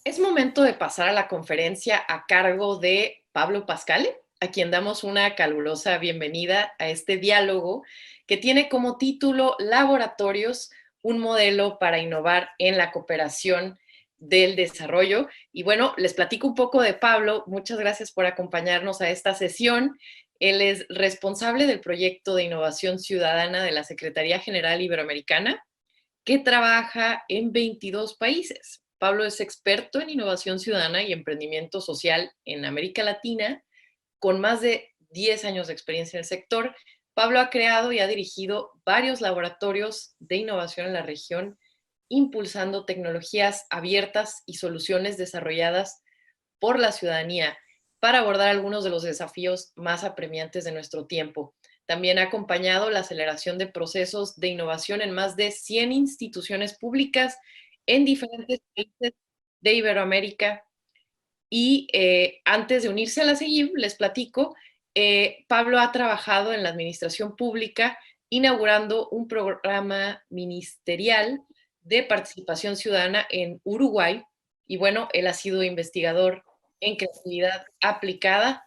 Es momento de pasar a la conferencia a cargo de Pablo Pascale, a quien damos una calurosa bienvenida a este diálogo que tiene como título Laboratorios, un modelo para innovar en la cooperación del desarrollo. Y bueno, les platico un poco de Pablo. Muchas gracias por acompañarnos a esta sesión. Él es responsable del proyecto de innovación ciudadana de la Secretaría General Iberoamericana, que trabaja en 22 países. Pablo es experto en innovación ciudadana y emprendimiento social en América Latina, con más de 10 años de experiencia en el sector. Pablo ha creado y ha dirigido varios laboratorios de innovación en la región, impulsando tecnologías abiertas y soluciones desarrolladas por la ciudadanía para abordar algunos de los desafíos más apremiantes de nuestro tiempo. También ha acompañado la aceleración de procesos de innovación en más de 100 instituciones públicas en diferentes países de Iberoamérica. Y antes de unirse a la CEGIB, les platico, Pablo ha trabajado en la administración pública inaugurando un programa ministerial de participación ciudadana en Uruguay. Y bueno, él ha sido investigador en creatividad aplicada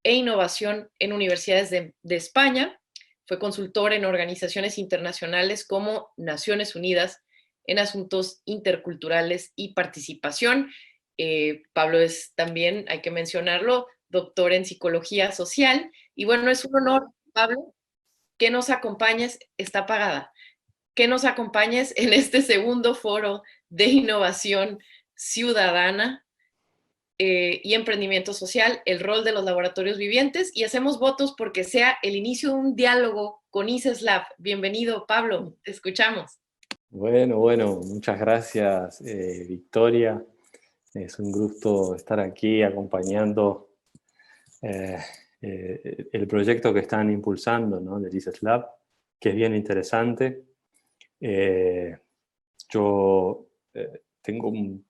e innovación en universidades de España. Fue consultor en organizaciones internacionales como Naciones Unidas en asuntos interculturales y participación. Pablo es también, hay que mencionarlo, doctor en psicología social. Y bueno, es un honor, Pablo, que nos acompañes, está pagada, que nos acompañes en este segundo foro de innovación ciudadana y emprendimiento social, el rol de los laboratorios vivientes, y hacemos votos porque sea el inicio de un diálogo con ICESLab. Bienvenido, Pablo, te escuchamos. Bueno, muchas gracias, Victoria. Es un gusto estar aquí acompañando eh, el proyecto que están impulsando, ¿no?, del ICESLab, que es bien interesante. Yo tengo un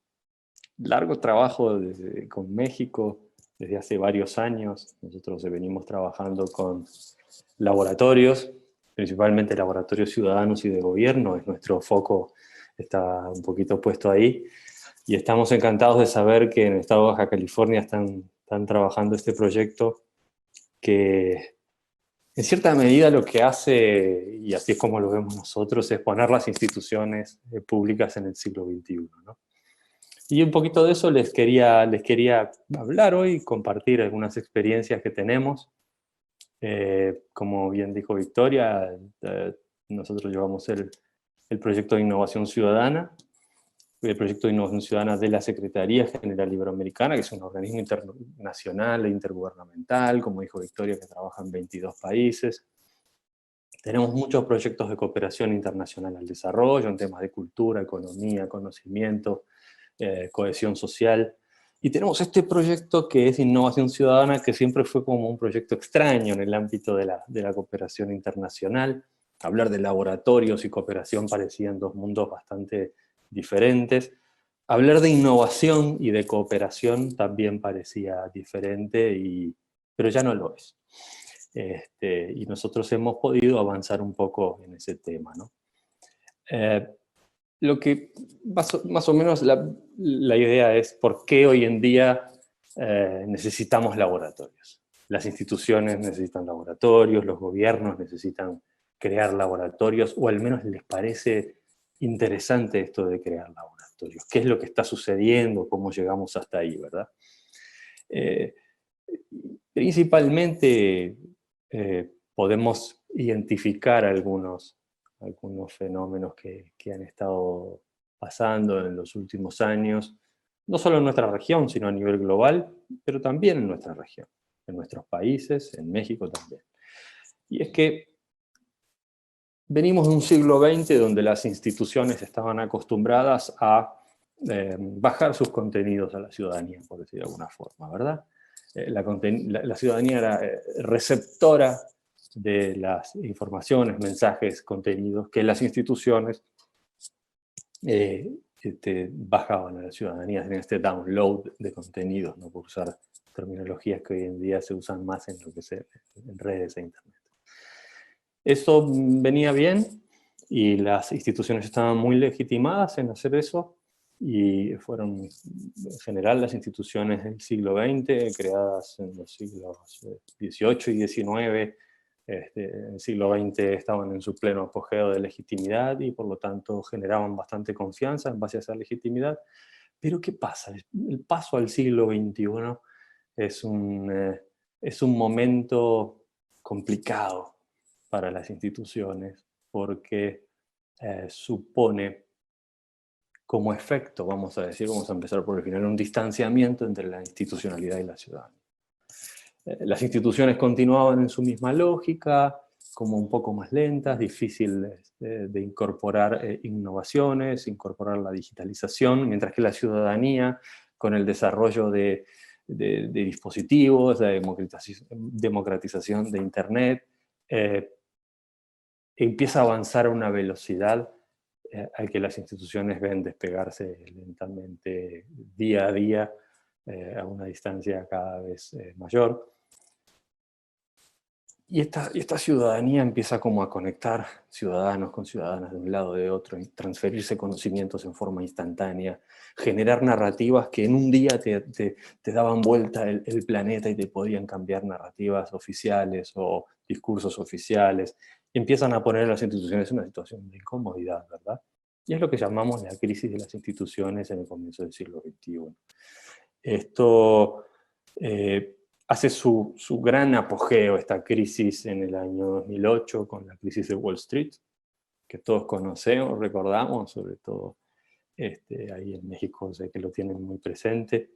largo trabajo con México desde hace varios años. Nosotros venimos trabajando con laboratorios, principalmente laboratorios ciudadanos y de gobierno. Es nuestro foco, está un poquito puesto ahí. Y estamos encantados de saber que en el estado de Baja California están trabajando este proyecto que en cierta medida lo que hace, y así es como lo vemos nosotros, es poner las instituciones públicas en el siglo XXI, ¿no? Y un poquito de eso les quería hablar hoy, compartir algunas experiencias que tenemos. Como bien dijo Victoria, nosotros llevamos el proyecto de innovación ciudadana, el proyecto de innovación ciudadana de la Secretaría General Iberoamericana, que es un organismo internacional e intergubernamental, como dijo Victoria, que trabaja en 22 países. Tenemos muchos proyectos de cooperación internacional al desarrollo, en temas de cultura, economía, conocimiento, cohesión social. Y tenemos este proyecto que es Innovación Ciudadana, que siempre fue como un proyecto extraño en el ámbito de la cooperación internacional. Hablar de laboratorios y cooperación parecían dos mundos bastante diferentes. Hablar de innovación y de cooperación también parecía diferente, pero ya no lo es. Y nosotros hemos podido avanzar un poco en ese tema, ¿no? Lo que más o menos la idea es por qué hoy en día necesitamos laboratorios. Las instituciones necesitan laboratorios, los gobiernos necesitan crear laboratorios, o al menos les parece interesante esto de crear laboratorios. ¿Qué es lo que está sucediendo? ¿Cómo llegamos hasta ahí, verdad? Principalmente podemos identificar algunos fenómenos que han estado pasando en los últimos años, no solo en nuestra región, sino a nivel global, pero también en nuestra región, en nuestros países, en México también. Y es que venimos de un siglo XX donde las instituciones estaban acostumbradas a bajar sus contenidos a la ciudadanía, por decir de alguna forma, ¿verdad? La ciudadanía era receptora de las informaciones, mensajes, contenidos que las instituciones bajaban a la ciudadanía en este download de contenidos, no por usar terminologías que hoy en día se usan más en lo que en redes e internet. Eso venía bien y las instituciones estaban muy legitimadas en hacer eso, y fueron en general las instituciones del siglo XX, creadas en los siglos XVIII y XIX. En el siglo XX estaban en su pleno apogeo de legitimidad y por lo tanto generaban bastante confianza en base a esa legitimidad. Pero ¿qué pasa? El paso al siglo XXI es un momento complicado para las instituciones porque supone como efecto, vamos a decir, vamos a empezar por el final, un distanciamiento entre la institucionalidad y la ciudadanía. Las instituciones continuaban en su misma lógica, como un poco más lentas, difíciles de incorporar innovaciones, incorporar la digitalización, mientras que la ciudadanía, con el desarrollo de dispositivos, la democratización de Internet, empieza a avanzar a una velocidad al que las instituciones ven despegarse lentamente día a día a una distancia cada vez mayor. Y esta ciudadanía empieza como a conectar ciudadanos con ciudadanas de un lado o de otro, y transferirse conocimientos en forma instantánea, generar narrativas que en un día te daban vuelta el planeta y te podían cambiar narrativas oficiales o discursos oficiales. Y empiezan a poner a las instituciones en una situación de incomodidad, ¿verdad? Y es lo que llamamos la crisis de las instituciones en el comienzo del siglo XXI. Esto hace su gran apogeo, esta crisis, en el año 2008 con la crisis de Wall Street, que todos conocemos, recordamos, sobre todo ahí en México sé que lo tienen muy presente,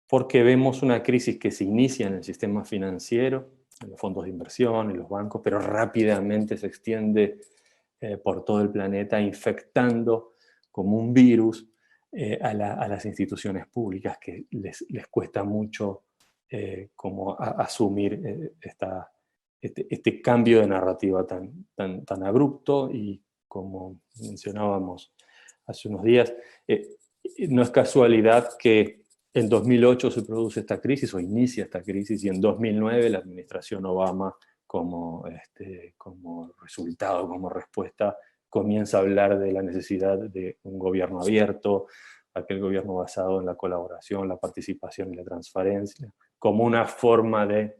porque vemos una crisis que se inicia en el sistema financiero, en los fondos de inversión, en los bancos, pero rápidamente se extiende por todo el planeta, infectando como un virus a las instituciones públicas, que les cuesta mucho como asumir este cambio de narrativa tan abrupto. Y como mencionábamos hace unos días, no es casualidad que en 2008 se produce esta crisis, o inicia esta crisis, y en 2009 la administración Obama, como resultado, como respuesta, comienza a hablar de la necesidad de un gobierno abierto, aquel gobierno basado en la colaboración, la participación y la transparencia, como una forma de,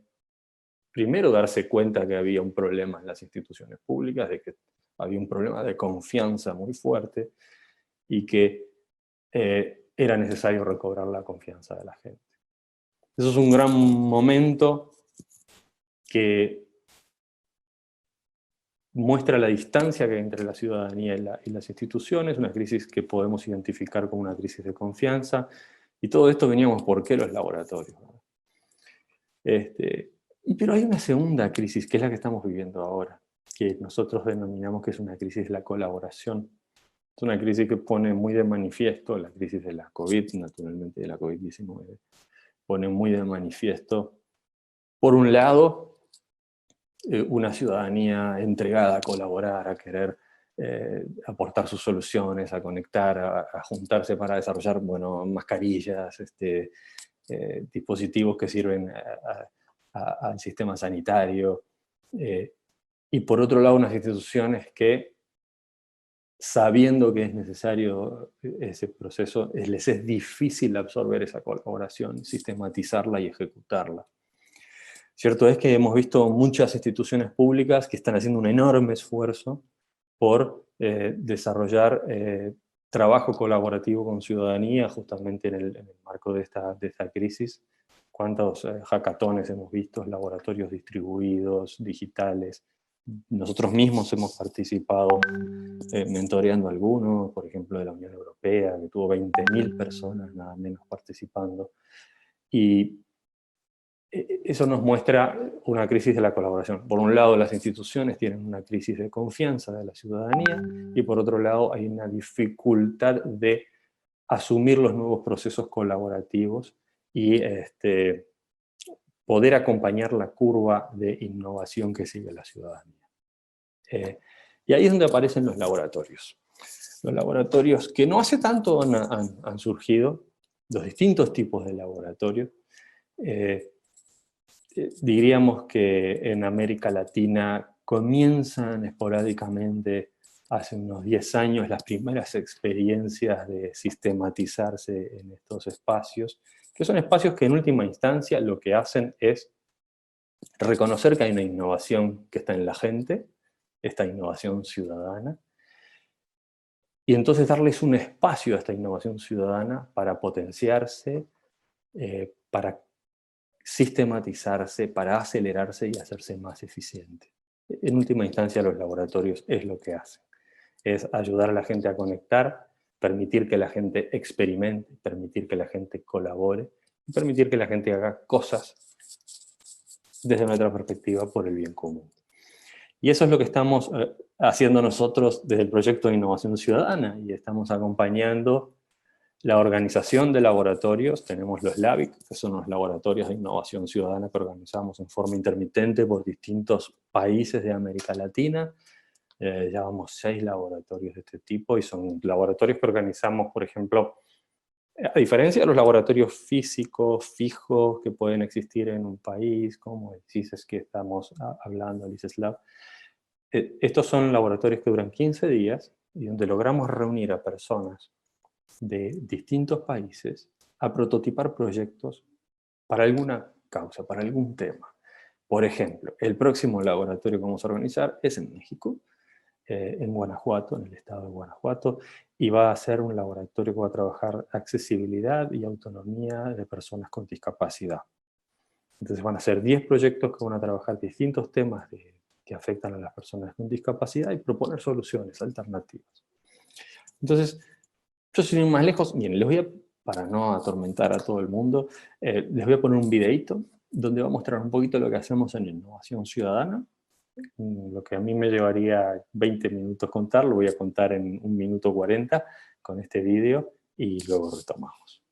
primero, darse cuenta que había un problema en las instituciones públicas, de que había un problema de confianza muy fuerte, y que era necesario recobrar la confianza de la gente. Eso es un gran momento que muestra la distancia que hay entre la ciudadanía y las instituciones, una crisis que podemos identificar como una crisis de confianza. Y todo esto veníamos, ¿por qué los laboratorios? Pero hay una segunda crisis, que es la que estamos viviendo ahora, que nosotros denominamos que es una crisis de la colaboración. Es una crisis que pone muy de manifiesto, la crisis de la COVID, naturalmente de la COVID-19, pone muy de manifiesto, por un lado, una ciudadanía entregada a colaborar, a querer aportar sus soluciones, a conectar, a juntarse para desarrollar, mascarillas, dispositivos que sirven al sistema sanitario. Y por otro lado, unas instituciones que, sabiendo que es necesario ese proceso, les es difícil absorber esa colaboración, sistematizarla y ejecutarla. Cierto es que hemos visto muchas instituciones públicas que están haciendo un enorme esfuerzo por desarrollar trabajo colaborativo con ciudadanía, justamente en el marco de esta crisis. Cuántos hackatones hemos visto, laboratorios distribuidos, digitales. Nosotros mismos hemos participado mentoreando algunos, por ejemplo, de la Unión Europea, que tuvo 20.000 personas nada menos participando. Y eso nos muestra una crisis de la colaboración. Por un lado, las instituciones tienen una crisis de confianza de la ciudadanía, y por otro lado hay una dificultad de asumir los nuevos procesos colaborativos y poder acompañar la curva de innovación que sigue la ciudadanía. Y ahí es donde aparecen los laboratorios. Los laboratorios que no hace tanto han surgido, los distintos tipos de laboratorios. Diríamos que en América Latina comienzan esporádicamente hace unos 10 años las primeras experiencias de sistematizarse en estos espacios, que son espacios que en última instancia lo que hacen es reconocer que hay una innovación que está en la gente, esta innovación ciudadana, y entonces darles un espacio a esta innovación ciudadana para potenciarse, para sistematizarse, para acelerarse y hacerse más eficiente. En última instancia, los laboratorios es lo que hacen. Es ayudar a la gente a conectar, permitir que la gente experimente, permitir que la gente colabore, y permitir que la gente haga cosas desde nuestra perspectiva por el bien común. Y eso es lo que estamos haciendo nosotros desde el proyecto de innovación ciudadana, y estamos acompañando la organización de laboratorios. Tenemos los LABIC, que son los laboratorios de innovación ciudadana que organizamos en forma intermitente por distintos países de América Latina. Llevamos 6 laboratorios de este tipo, y son laboratorios que organizamos, por ejemplo, a diferencia de los laboratorios físicos, fijos, que pueden existir en un país, como el CISES que estamos hablando, el ICESLab. Estos son laboratorios que duran 15 días y donde logramos reunir a personas de distintos países a prototipar proyectos para alguna causa, para algún tema. Por ejemplo, el próximo laboratorio que vamos a organizar es en México, en Guanajuato, en el estado de Guanajuato, y va a ser un laboratorio que va a trabajar accesibilidad y autonomía de personas con discapacidad. Entonces van a ser 10 proyectos que van a trabajar distintos temas que afectan a las personas con discapacidad y proponer soluciones alternativas. Entonces, yo sin ir más lejos, miren, para no atormentar a todo el mundo, les voy a poner un videíto donde va a mostrar un poquito lo que hacemos en innovación ciudadana. Lo que a mí me llevaría 20 minutos contar, lo voy a contar en 1 minuto 40 con este video y luego retomamos.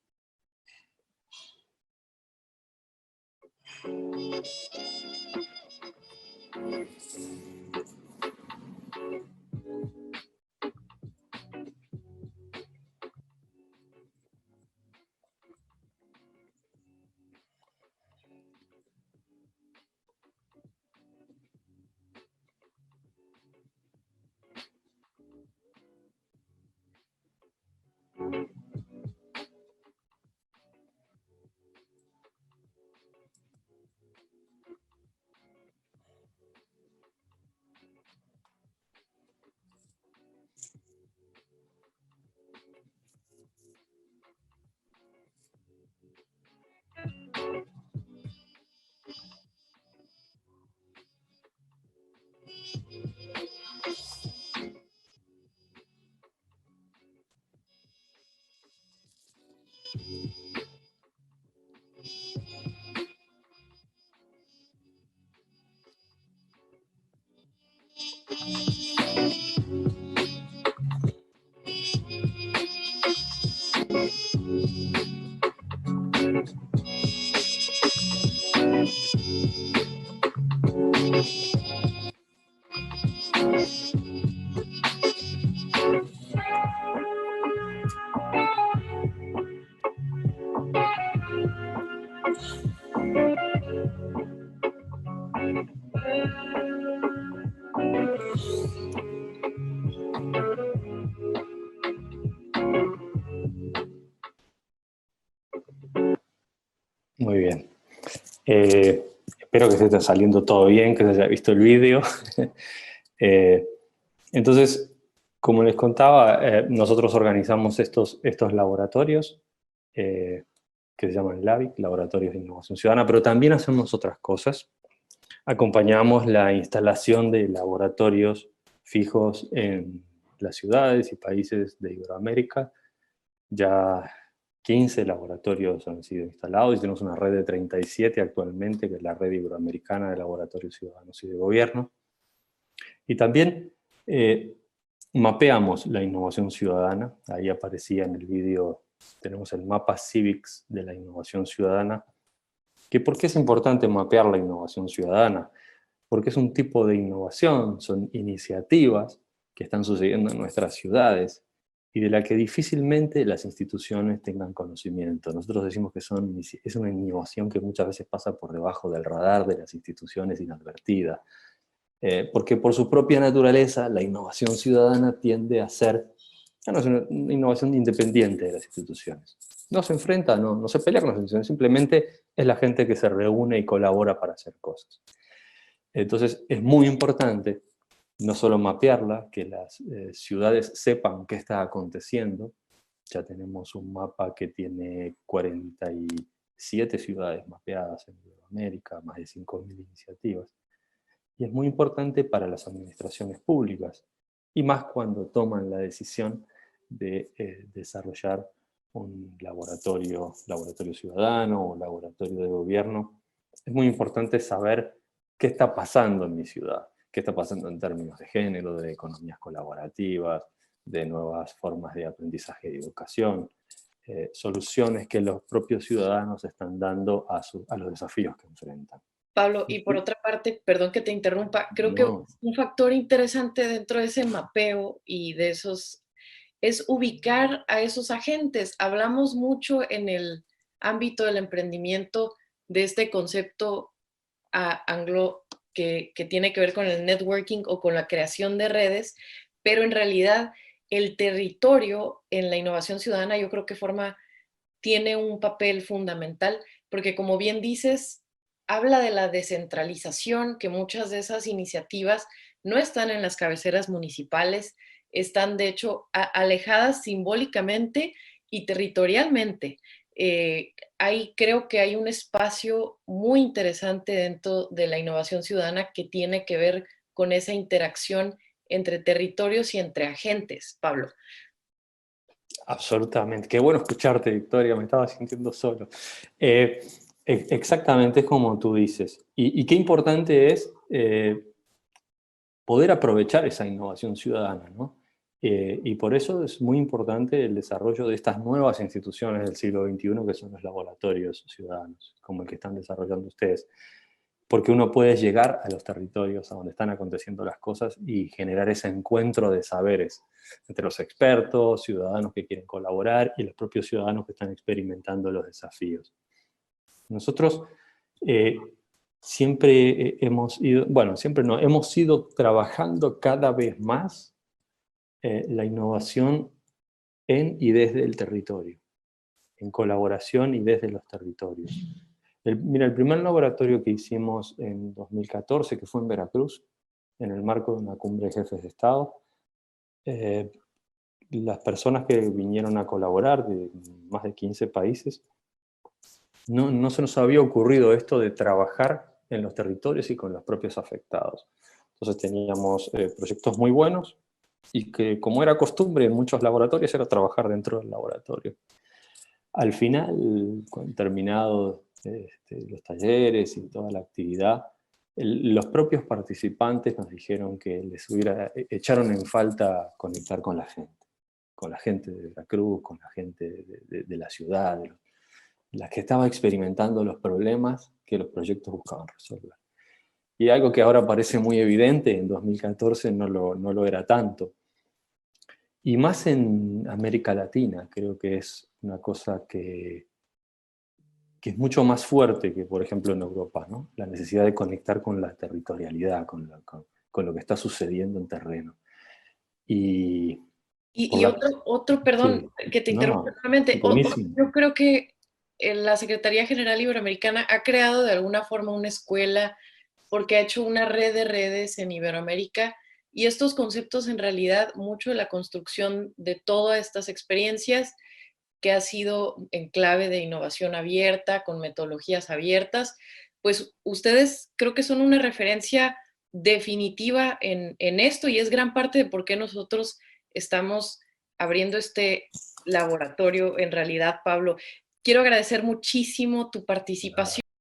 Muy bien. Espero que se esté saliendo todo bien, que se haya visto el vídeo. Entonces, como les contaba, nosotros organizamos estos laboratorios que se llaman LABIC, Laboratorios de Innovación Ciudadana, pero también hacemos otras cosas. Acompañamos la instalación de laboratorios fijos en las ciudades y países de Iberoamérica. Ya 15 laboratorios han sido instalados y tenemos una red de 37 actualmente, que es la Red Iberoamericana de Laboratorios Ciudadanos y de Gobierno. Y también mapeamos la innovación ciudadana. Ahí aparecía en el vídeo, tenemos el mapa Civics de la innovación ciudadana. ¿Por qué es importante mapear la innovación ciudadana? Porque es un tipo de innovación, son iniciativas que están sucediendo en nuestras ciudades y de la que difícilmente las instituciones tengan conocimiento. Nosotros decimos que es una innovación que muchas veces pasa por debajo del radar de las instituciones inadvertida. porque por su propia naturaleza la innovación ciudadana tiende a ser una innovación independiente de las instituciones. No se enfrenta, no se pelea con las instituciones, simplemente es la gente que se reúne y colabora para hacer cosas. Entonces es muy importante no solo mapearla, que las ciudades sepan qué está aconteciendo. Ya tenemos un mapa que tiene 47 ciudades mapeadas en América, más de 5.000 iniciativas. Y es muy importante para las administraciones públicas, y más cuando toman la decisión de desarrollar un laboratorio ciudadano o laboratorio de gobierno. Es muy importante saber qué está pasando en mi ciudad, qué está pasando en términos de género, de economías colaborativas, de nuevas formas de aprendizaje y educación, soluciones que los propios ciudadanos están dando a los desafíos que enfrentan. Pablo, y por otra parte, perdón que te interrumpa, creo que No. un factor interesante dentro de ese mapeo y de esos es ubicar a esos agentes. Hablamos mucho en el ámbito del emprendimiento de este concepto anglo que tiene que ver con el networking o con la creación de redes, pero en realidad el territorio en la innovación ciudadana yo creo que tiene un papel fundamental, porque como bien dices, habla de la descentralización, que muchas de esas iniciativas no están en las cabeceras municipales, están de hecho alejadas simbólicamente y territorialmente. Ahí creo que hay un espacio muy interesante dentro de la innovación ciudadana que tiene que ver con esa interacción entre territorios y entre agentes, Pablo. Absolutamente. Qué bueno escucharte, Victoria, me estaba sintiendo solo. Exactamente, es como tú dices. Y qué importante es poder aprovechar esa innovación ciudadana, ¿no? Y por eso es muy importante el desarrollo de estas nuevas instituciones del siglo XXI, que son los laboratorios ciudadanos, como el que están desarrollando ustedes. Porque uno puede llegar a los territorios a donde están aconteciendo las cosas y generar ese encuentro de saberes entre los expertos, ciudadanos que quieren colaborar y los propios ciudadanos que están experimentando los desafíos. Nosotros siempre hemos ido, bueno, siempre no, hemos ido trabajando cada vez más la innovación en y desde el territorio, en colaboración y desde los territorios. Mira, el primer laboratorio que hicimos en 2014, que fue en Veracruz, en el marco de una cumbre de jefes de Estado, las personas que vinieron a colaborar de más de 15 países, no se nos había ocurrido esto de trabajar en los territorios y con los propios afectados. Entonces teníamos proyectos muy buenos y que, como era costumbre en muchos laboratorios, era trabajar dentro del laboratorio. Al final, terminados los talleres y toda la actividad, los propios participantes nos dijeron que echaron en falta conectar con la gente de Veracruz, con la gente de la ciudad, las que estaba experimentando los problemas que los proyectos buscaban resolver. Y algo que ahora parece muy evidente, en 2014 no lo era tanto. Y más en América Latina, creo que es una cosa que es mucho más fuerte que, por ejemplo, en Europa, ¿no? La necesidad de conectar con la territorialidad, con lo que está sucediendo en terreno. Y, por Y otro, perdón sí, que te interrumpa no, nuevamente, buenísimo. yo creo que la Secretaría General Iberoamericana ha creado de alguna forma una escuela porque ha hecho una red de redes en Iberoamérica y estos conceptos en realidad, mucho de la construcción de todas estas experiencias que ha sido en clave de innovación abierta, con metodologías abiertas, pues ustedes creo que son una referencia definitiva en esto y es gran parte de por qué nosotros estamos abriendo este laboratorio en realidad, Pablo. Quiero agradecer muchísimo tu participación.